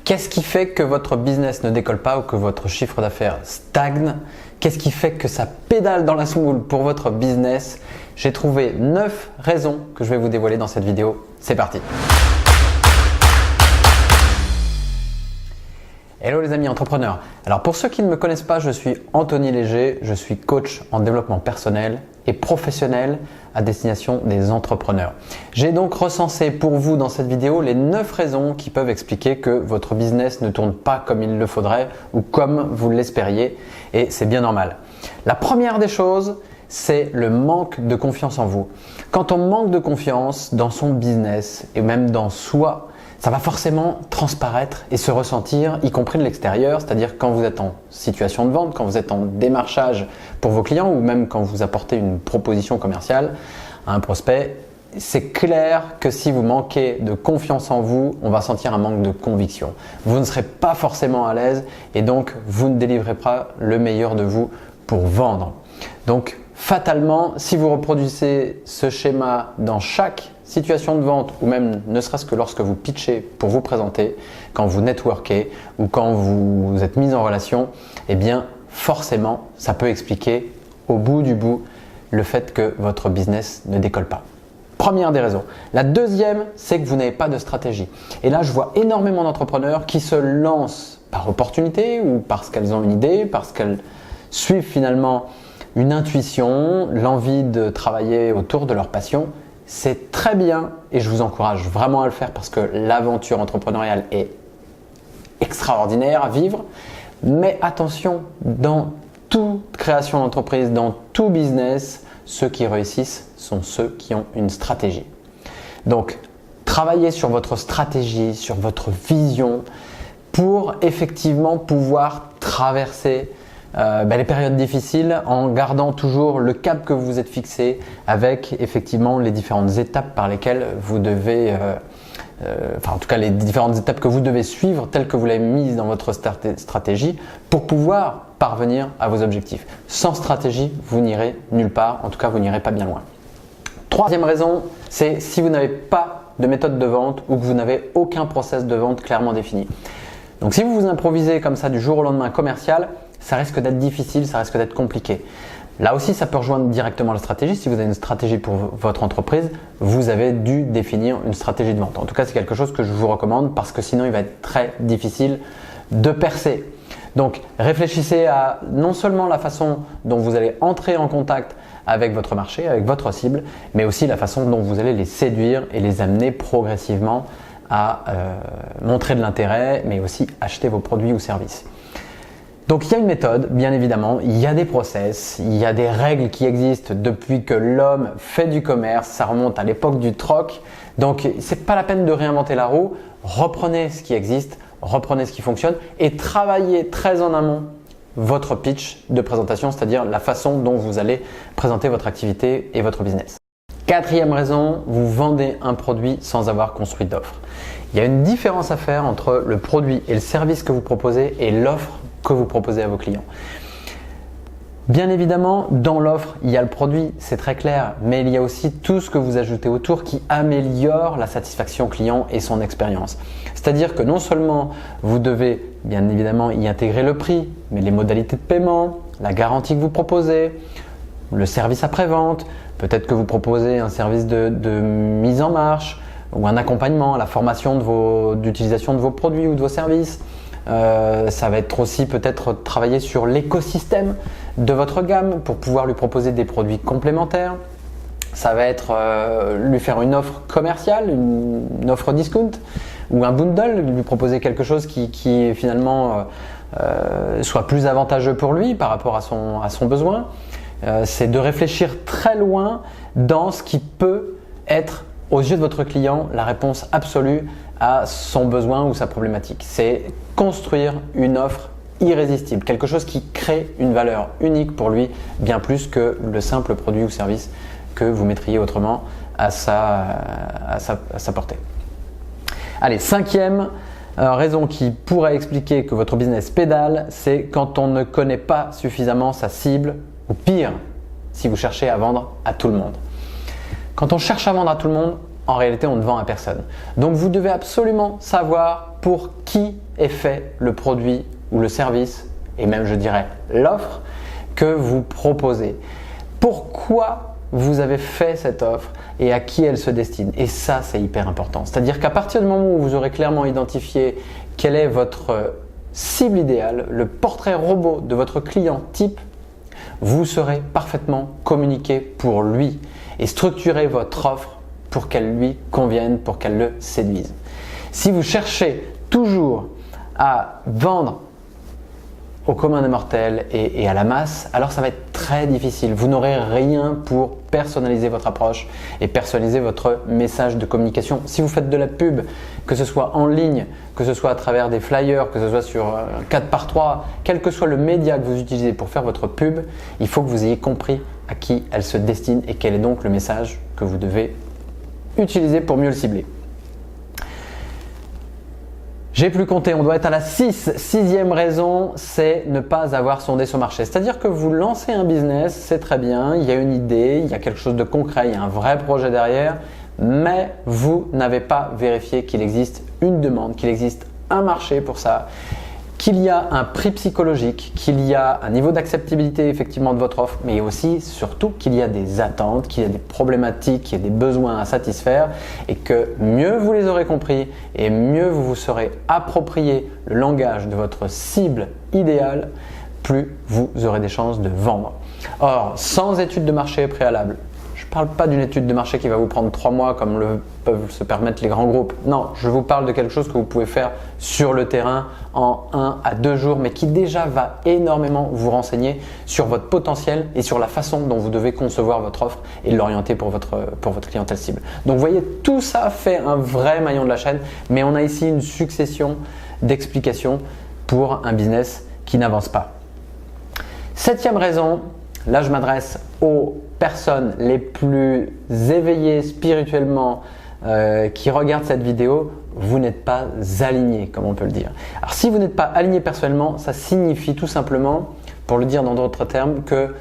Qu'est-ce qui fait que votre business ne décolle pas ou que votre chiffre d'affaires stagne? Qu'est-ce qui fait que ça pédale dans la semoule pour votre business? J'ai trouvé 9 raisons que je vais vous dévoiler dans cette vidéo. C'est parti! Hello les amis entrepreneurs. Alors pour ceux qui ne me connaissent pas, je suis Anthony Léger, je suis coach en développement personnel et professionnel à destination des entrepreneurs. J'ai donc recensé pour vous dans cette vidéo les 9 raisons qui peuvent expliquer que votre business ne tourne pas comme il le faudrait ou comme vous l'espériez, et c'est bien normal. La première des choses, c'est le manque de confiance en vous. Quand on manque de confiance dans son business et même dans soi, ça va forcément transparaître et se ressentir, y compris de l'extérieur, c'est-à-dire quand vous êtes en situation de vente, quand vous êtes en démarchage pour vos clients ou même quand vous apportez une proposition commerciale à un prospect. C'est clair que si vous manquez de confiance en vous, on va sentir un manque de conviction. Vous ne serez pas forcément à l'aise et donc vous ne délivrez pas le meilleur de vous pour vendre. Donc fatalement, si vous reproduisez ce schéma dans chaque situation de vente ou même ne serait-ce que lorsque vous pitchez pour vous présenter, quand vous networkez ou quand vous êtes mis en relation, eh bien forcément ça peut expliquer au bout du bout le fait que votre business ne décolle pas. Première des raisons. La deuxième, c'est que vous n'avez pas de stratégie. Et là, je vois énormément d'entrepreneurs qui se lancent par opportunité ou parce qu'elles ont une idée, parce qu'elles suivent finalement une intuition, l'envie de travailler autour de leur passion. C'est très bien et je vous encourage vraiment à le faire parce que l'aventure entrepreneuriale est extraordinaire à vivre. Mais attention, dans toute création d'entreprise, dans tout business, ceux qui réussissent sont ceux qui ont une stratégie. Donc, travaillez sur votre stratégie, sur votre vision pour effectivement pouvoir traverser les périodes difficiles en gardant toujours le cap que vous vous êtes fixé avec effectivement les différentes étapes par lesquelles vous devez, en tout cas les différentes étapes que vous devez suivre telles que vous l'avez mises dans votre stratégie pour pouvoir parvenir à vos objectifs. Sans stratégie, vous n'irez nulle part, en tout cas vous n'irez pas bien loin. Troisième raison, c'est si vous n'avez pas de méthode de vente ou que vous n'avez aucun process de vente clairement défini. Donc si vous vous improvisez comme ça du jour au lendemain commercial, ça risque d'être difficile, ça risque d'être compliqué. Là aussi, ça peut rejoindre directement la stratégie. Si vous avez une stratégie pour votre entreprise, vous avez dû définir une stratégie de vente. En tout cas, c'est quelque chose que je vous recommande parce que sinon, il va être très difficile de percer. Donc, réfléchissez à non seulement la façon dont vous allez entrer en contact avec votre marché, avec votre cible, mais aussi la façon dont vous allez les séduire et les amener progressivement à montrer de l'intérêt, mais aussi acheter vos produits ou services. Donc il y a une méthode, bien évidemment, il y a des process, il y a des règles qui existent depuis que l'homme fait du commerce, ça remonte à l'époque du troc. Donc c'est pas la peine de réinventer la roue, reprenez ce qui existe, reprenez ce qui fonctionne et travaillez très en amont votre pitch de présentation, c'est-à-dire la façon dont vous allez présenter votre activité et votre business. Quatrième raison, vous vendez un produit sans avoir construit d'offre. Il y a une différence à faire entre le produit et le service que vous proposez et l'offre que vous proposez à vos clients. Bien évidemment, dans l'offre, il y a le produit, c'est très clair, mais il y a aussi tout ce que vous ajoutez autour qui améliore la satisfaction client et son expérience. C'est-à-dire que non seulement vous devez bien évidemment y intégrer le prix, mais les modalités de paiement, la garantie que vous proposez, le service après-vente, peut-être que vous proposez un service de mise en marche ou un accompagnement à la formation d'utilisation de vos produits ou de vos services. Ça va être aussi peut-être travailler sur l'écosystème de votre gamme pour pouvoir lui proposer des produits complémentaires. Ça va être lui faire une offre commerciale, une offre discount ou un bundle, lui proposer quelque chose qui finalement soit plus avantageux pour lui par rapport à son besoin. C'est de réfléchir très loin dans ce qui peut être aux yeux de votre client la réponse absolue à son besoin ou sa problématique. C'est construire une offre irrésistible, quelque chose qui crée une valeur unique pour lui, bien plus que le simple produit ou service que vous mettriez autrement à sa portée. Allez, cinquième raison qui pourrait expliquer que votre business pédale, c'est quand on ne connaît pas suffisamment sa cible, ou pire, si vous cherchez à vendre à tout le monde. Quand on cherche à vendre à tout le monde, en réalité, on ne vend à personne. Donc, vous devez absolument savoir pour qui est fait le produit ou le service, et même, je dirais, l'offre que vous proposez. Pourquoi vous avez fait cette offre et à qui elle se destine. Et ça, c'est hyper important. C'est-à-dire qu'à partir du moment où vous aurez clairement identifié quelle est votre cible idéale, le portrait robot de votre client type, vous saurez parfaitement communiquer pour lui et structurer votre offre pour qu'elle lui convienne, pour qu'elle le séduise. Si vous cherchez toujours à vendre au commun des mortels et à la masse, alors ça va être très difficile. Vous n'aurez rien pour personnaliser votre approche et personnaliser votre message de communication. Si vous faites de la pub, que ce soit en ligne, que ce soit à travers des flyers, que ce soit sur un 4x3, quel que soit le média que vous utilisez pour faire votre pub, il faut que vous ayez compris à qui elle se destine et quel est donc le message que vous devez utiliser pour mieux le cibler. J'ai plus compté, on doit être à la sixième raison, c'est ne pas avoir sondé son marché. C'est-à-dire que vous lancez un business, c'est très bien, il y a une idée, il y a quelque chose de concret, il y a un vrai projet derrière, mais vous n'avez pas vérifié qu'il existe une demande, qu'il existe un marché pour ça, qu'il y a un prix psychologique, qu'il y a un niveau d'acceptabilité effectivement de votre offre, mais aussi surtout qu'il y a des attentes, qu'il y a des problématiques, qu'il y a des besoins à satisfaire et que mieux vous les aurez compris et mieux vous vous serez approprié le langage de votre cible idéale, plus vous aurez des chances de vendre. Or, sans étude de marché préalable, je ne parle pas d'une étude de marché qui va vous prendre 3 mois comme le peuvent se permettre les grands groupes. Non, je vous parle de quelque chose que vous pouvez faire sur le terrain en 1 à 2 jours, mais qui déjà va énormément vous renseigner sur votre potentiel et sur la façon dont vous devez concevoir votre offre et l'orienter pour votre clientèle cible. Donc vous voyez, tout ça fait un vrai maillon de la chaîne, mais on a ici une succession d'explications pour un business qui n'avance pas. 7e raison, là je m'adresse aux personnes les plus éveillées spirituellement qui regardent cette vidéo, vous n'êtes pas aligné, comme on peut le dire. Alors si vous n'êtes pas aligné personnellement, ça signifie tout simplement, pour le dire dans d'autres termes, que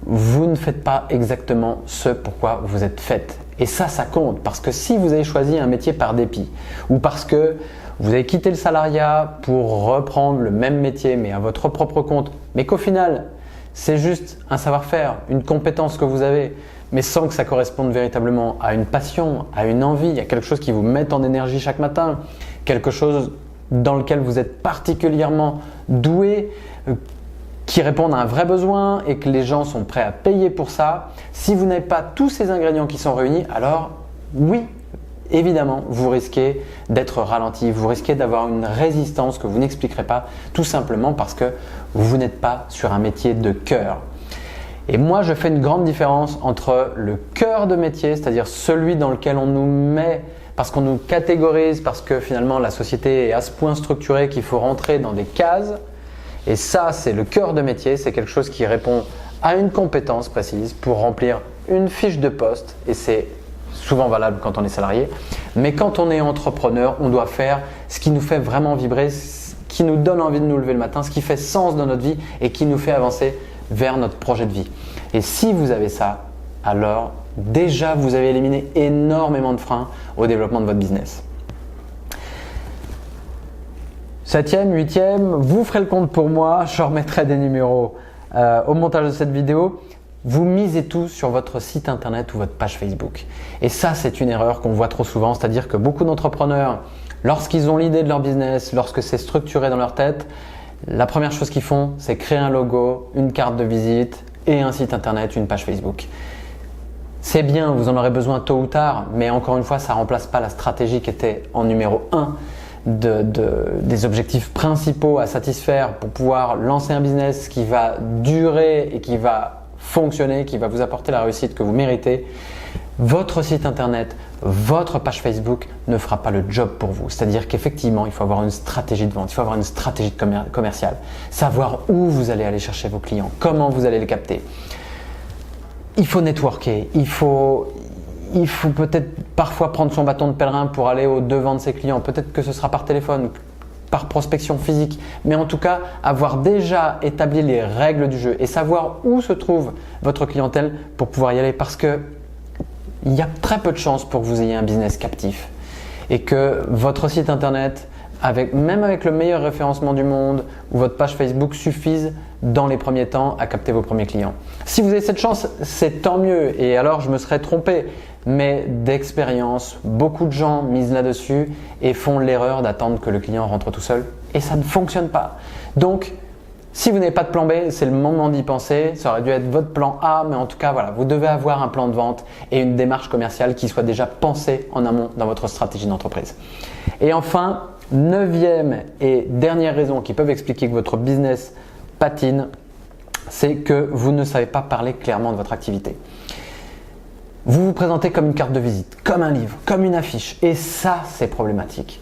vous ne faites pas exactement ce pourquoi vous êtes fait. Et ça compte parce que si vous avez choisi un métier par dépit ou parce que vous avez quitté le salariat pour reprendre le même métier mais à votre propre compte, mais qu'au final, c'est juste un savoir-faire, une compétence que vous avez, mais sans que ça corresponde véritablement à une passion, à une envie, à quelque chose qui vous met en énergie chaque matin, quelque chose dans lequel vous êtes particulièrement doué, qui répond à un vrai besoin et que les gens sont prêts à payer pour ça. Si vous n'avez pas tous ces ingrédients qui sont réunis, alors oui, évidemment, vous risquez d'être ralenti, vous risquez d'avoir une résistance que vous n'expliquerez pas, tout simplement parce que vous n'êtes pas sur un métier de cœur. Et moi, je fais une grande différence entre le cœur de métier, c'est-à-dire celui dans lequel on nous met parce qu'on nous catégorise, parce que finalement la société est à ce point structurée qu'il faut rentrer dans des cases. Et ça, c'est le cœur de métier, c'est quelque chose qui répond à une compétence précise pour remplir une fiche de poste et c'est souvent valable quand on est salarié. Mais quand on est entrepreneur, on doit faire ce qui nous fait vraiment vibrer, ce qui nous donne envie de nous lever le matin, ce qui fait sens dans notre vie et qui nous fait avancer vers notre projet de vie. Et si vous avez ça, alors déjà vous avez éliminé énormément de freins au développement de votre business. 7e, 8e, vous ferez le compte pour moi, je remettrai des numéros au montage de cette vidéo. Vous misez tout sur votre site internet ou votre page Facebook. Et ça, c'est une erreur qu'on voit trop souvent, c'est-à-dire que beaucoup d'entrepreneurs, lorsqu'ils ont l'idée de leur business, lorsque c'est structuré dans leur tête, la première chose qu'ils font, c'est créer un logo, une carte de visite et un site internet, une page Facebook. C'est bien, vous en aurez besoin tôt ou tard, mais encore une fois, ça ne remplace pas la stratégie qui était en numéro 1 des objectifs principaux à satisfaire pour pouvoir lancer un business qui va durer et qui va fonctionner, qui va vous apporter la réussite que vous méritez. Votre site internet, votre page Facebook ne fera pas le job pour vous. C'est-à-dire qu'effectivement, il faut avoir une stratégie de vente, il faut avoir une stratégie commerciale, savoir où vous allez aller chercher vos clients, comment vous allez les capter. Il faut networker, il faut peut-être parfois prendre son bâton de pèlerin pour aller au devant de ses clients. Peut-être que ce sera par téléphone, par prospection physique, mais en tout cas avoir déjà établi les règles du jeu et savoir où se trouve votre clientèle pour pouvoir y aller parce que il y a très peu de chances pour que vous ayez un business captif et que votre site internet, même avec le meilleur référencement du monde ou votre page Facebook suffise dans les premiers temps à capter vos premiers clients. Si vous avez cette chance, c'est tant mieux et alors je me serais trompé. Mais d'expérience, beaucoup de gens misent là-dessus et font l'erreur d'attendre que le client rentre tout seul et ça ne fonctionne pas. Donc, si vous n'avez pas de plan B, c'est le moment d'y penser. Ça aurait dû être votre plan A, mais en tout cas, voilà, vous devez avoir un plan de vente et une démarche commerciale qui soit déjà pensée en amont dans votre stratégie d'entreprise. Et enfin, 9e et dernière raison qui peut expliquer que votre business patine, c'est que vous ne savez pas parler clairement de votre activité. Vous vous présentez comme une carte de visite, comme un livre, comme une affiche et ça, c'est problématique.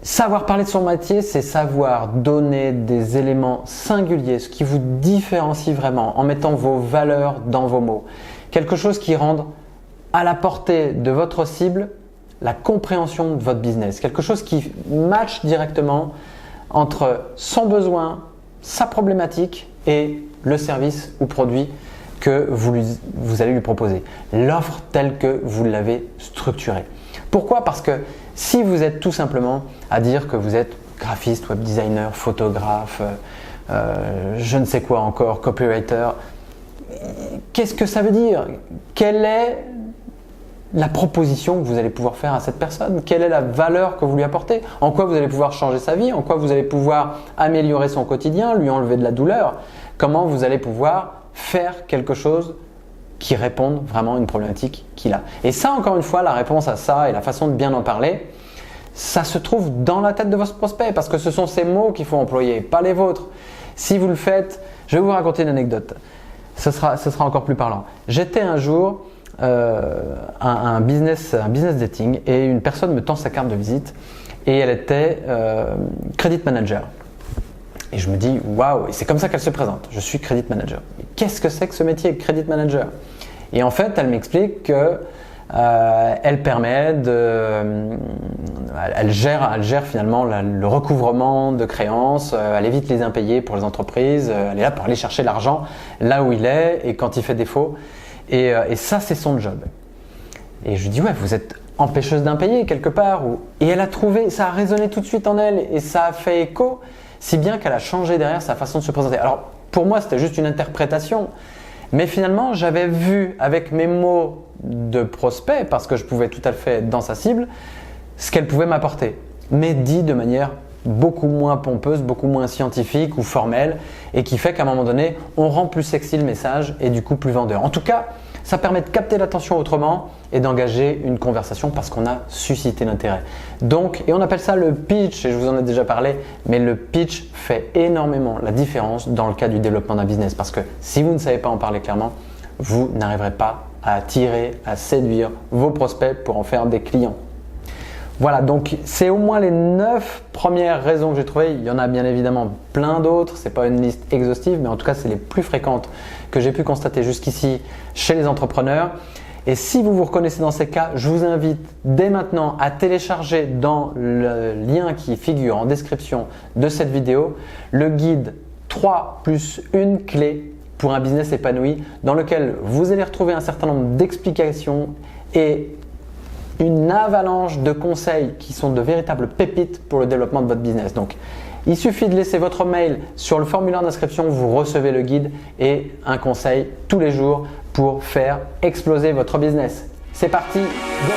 Savoir parler de son métier, c'est savoir donner des éléments singuliers, ce qui vous différencie vraiment en mettant vos valeurs dans vos mots. Quelque chose qui rende à la portée de votre cible la compréhension de votre business. Quelque chose qui matche directement entre son besoin, sa problématique et le service ou produit que vous allez lui proposer. L'offre telle que vous l'avez structurée. Pourquoi ? Parce que si vous êtes tout simplement à dire que vous êtes graphiste, web designer, photographe, je ne sais quoi encore, copywriter, qu'est-ce que ça veut dire ? Quelle est la proposition que vous allez pouvoir faire à cette personne? Quelle est la valeur que vous lui apportez? En quoi vous allez pouvoir changer sa vie? En quoi vous allez pouvoir améliorer son quotidien, lui enlever de la douleur? Comment vous allez pouvoir faire quelque chose qui réponde vraiment à une problématique qu'il a. Et ça, encore une fois, la réponse à ça et la façon de bien en parler, ça se trouve dans la tête de votre prospect parce que ce sont ces mots qu'il faut employer, pas les vôtres. Si vous le faites, je vais vous raconter une anecdote. Ce sera encore plus parlant. J'étais un jour un business dating et une personne me tend sa carte de visite et elle était credit manager. Et je me dis, waouh, et c'est comme ça qu'elle se présente. Je suis credit manager. Qu'est-ce que c'est que ce métier, credit manager? Et en fait, elle m'explique que elle permet elle gère finalement le recouvrement de créances, elle évite les impayés pour les entreprises, elle est là pour aller chercher l'argent là où il est et quand il fait défaut. Et ça, c'est son job. Et je lui dis, ouais, vous êtes empêcheuse d'impayés quelque part. Et elle a trouvé, ça a résonné tout de suite en elle et ça a fait écho. Si bien qu'elle a changé derrière sa façon de se présenter. Alors, pour moi, c'était juste une interprétation. Mais finalement, j'avais vu avec mes mots de prospect, parce que je pouvais tout à fait être dans sa cible, ce qu'elle pouvait m'apporter. Mais dit de manière beaucoup moins pompeuse, beaucoup moins scientifique ou formelle, et qui fait qu'à un moment donné, on rend plus sexy le message et du coup plus vendeur. En tout cas, ça permet de capter l'attention autrement et d'engager une conversation parce qu'on a suscité l'intérêt. Donc, et on appelle ça le pitch, et je vous en ai déjà parlé, mais le pitch fait énormément la différence dans le cas du développement d'un business parce que si vous ne savez pas en parler clairement, vous n'arriverez pas à attirer, à séduire vos prospects pour en faire des clients. Voilà, donc c'est au moins les 9 premières raisons que j'ai trouvées. Il y en a bien évidemment plein d'autres, ce n'est pas une liste exhaustive, mais en tout cas c'est les plus fréquentes que j'ai pu constater jusqu'ici chez les entrepreneurs. Et si vous vous reconnaissez dans ces cas, je vous invite dès maintenant à télécharger dans le lien qui figure en description de cette vidéo le guide 3 plus 1 clé pour un business épanoui dans lequel vous allez retrouver un certain nombre d'explications et une avalanche de conseils qui sont de véritables pépites pour le développement de votre business. Donc, il suffit de laisser votre mail sur le formulaire d'inscription, vous recevez le guide et un conseil tous les jours pour faire exploser votre business. C'est parti, go!